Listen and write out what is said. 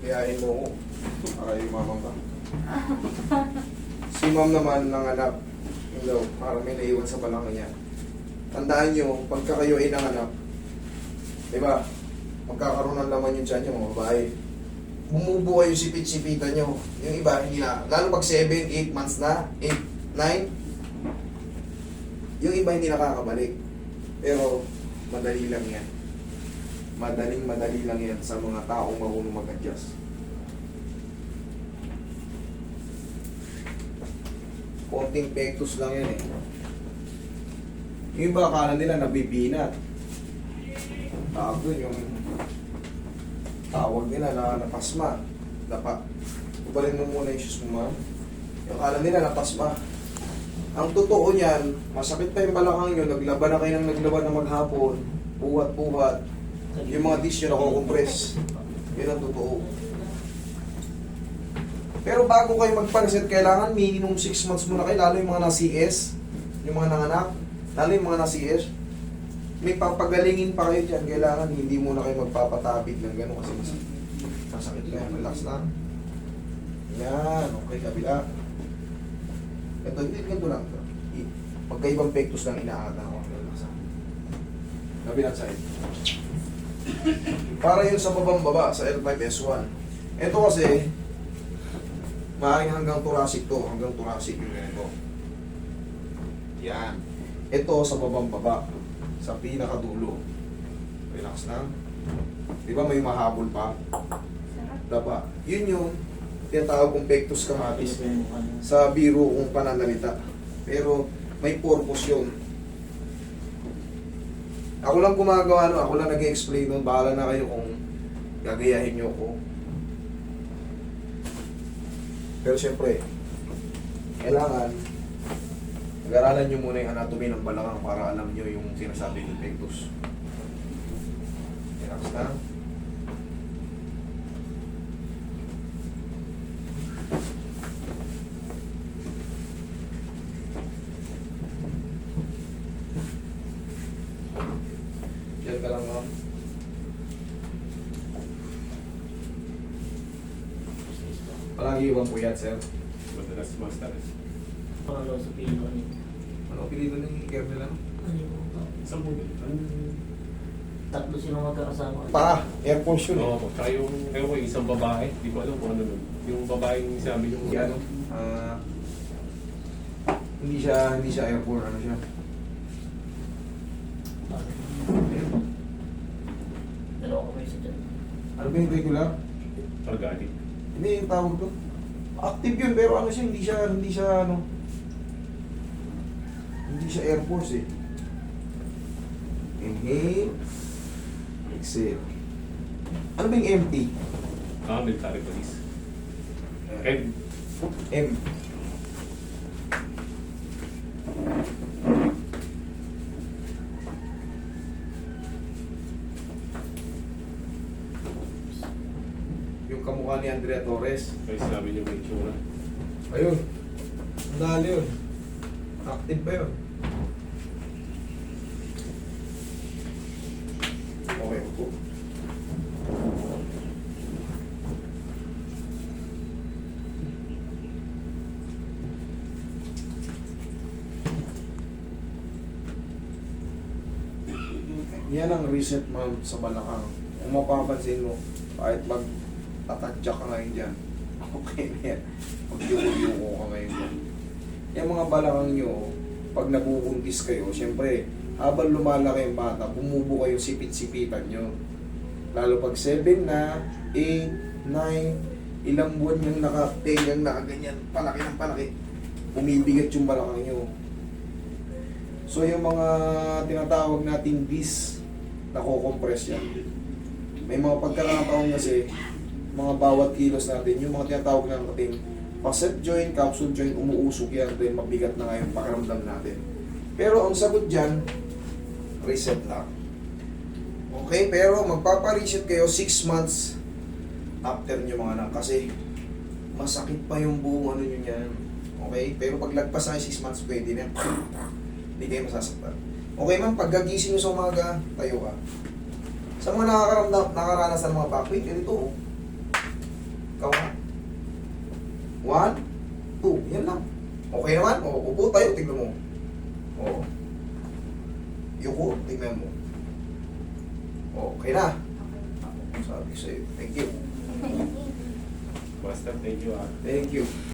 Kayain mo ko. Para yung ka. Si ma'am naman nanganak. Yung daw, para may naiwan sa balakang niya. Tandaan nyo, pagka kayo ay nanganak, di ba? Magkakaroon ng laman yung tiyan nyo, mga babae. Bumubuhay yung sipit-sipitan nyo. Yung iba, hindi na. Lalo pag 7, 8 months na, 8, 9, yung iba hindi nakakabalik. Pero, madali lang yan. Madali lang yan sa mga taong marunong mag-adjust. Konting pectus lang yan eh. Yung iba akala nila nabibinat. Tapos yung tawag nila na napasma. Dapat ubalin mo muna yung shoes mo, ma'am. Yung akala nila napasma. Ang totoo niyan, masakit pa yung balakang nyo, naglaban na kayo ng naglaban na maghapon, buhat-buhat, yung mga dish nyo nakukompress. Yun ang totoo. Pero bago kayo magpa-reset, kailangan minimum 6 months muna kayo, lalo yung mga na-CS, yung mga nanganak, lalo yung mga na-CS, may papagalingin pa kayo dyan. Kailangan hindi muna kayo magpapatabig ng gano'n kasi masakit na yan. Relax lang. Yan, okay, kabila. Ito, hindi, ganito lang. Pagkaibang pectus lang inaata ko. Relax lang. Kabilang side. Para yun sa babang-baba, sa L5S1. Ito kasi, maaaring hanggang thoracic to, hanggang thoracic yung ganito. Yan. Ito sa babang-baba, sa pinakadulo. Relax lang. Di ba may mahabol pa? Daba. Yun yung tinatawag kong pectus camatis sa biro kong pananalita. Pero may purpose yun. Ako lang gumagawa nun, ako lang nag-explain nun. Bahala na kayo kung gagayahin nyo ko. Pero siyempre, kailangan nag-aralan nyo muna yung anatomy ng balakang para alam nyo yung sinasabi ng pectus. Relax na. Diyan ka lang, ma'am. Palagi ibang puyat, sir. Madalas ma-stress. Pangalawa sa pilo niyo. Ano pinito ng Kernel lang? Ano yung Sa movie. tatlo silang magkakasama? Pa! Air Force yun. Oo, tsaka yung, ewan ko, isang babae, di ko alam kung ano nun. Yung babaeng sabi yung Yan. Hindi siya Air Force, ano siya? Dalawa ko may isa dyan. Ano ba yung regular? pag-addict. Hindi yung tawag ko. Active yun, pero ano siya, hindi siya Air Force eh. Inhale. Exhale. Ano ba yung MT? Military police. And, M. Yung kamukha ni Andrea Torres. kaya sinabi niyo may itsura. Ayun. Ang dali yun. Active pa yun. Okay po. Yan ang reset, ma'am, sa balakang. Kung mapapansin mo, kahit mag-tatadya ka ngayon dyan, okay na yan. Mag-yuko ka ngayon dyan. Yung mga balakang nyo, pag nabubuntis kayo, syempre, habang lumalaki yung bata, bumubo kayo sipit-sipitan nyo. Lalo pag 7 na, 8, 9, ilang buwan yung nakatengang nakaganyan, palaki ng palaki, bumibigat yung balakang nyo. So yung mga tinatawag nating bis, nako-compress yan. May mga pagkakataon kasi, mga bawat kilos natin, yung mga tinatawag natin facet joint, capsule joint, umuusog yan, then mabigat na nga yung pakiramdam natin. Pero ang sagot dyan, reset lang. Okay, pero magpapa-reset kayo 6 months after nyo mga anak kasi masakit pa yung buong ano nyo yan. Okay, pero pag lagpas na 6 months, pwede na. Hindi kayo masasaktan. Okay ma'am, pagkagising nyo sa umaga, tayo ka. Sa mga nakaranas ng mga back pain, ganito. Ikaw nga. 1, 2. Yan lang. Okay naman? O, upo tayo. Tignan mo. O. Yuko. Tignan mo. Okay na. Sabi sa'yo. Thank you. Master, thank you ah. Thank you.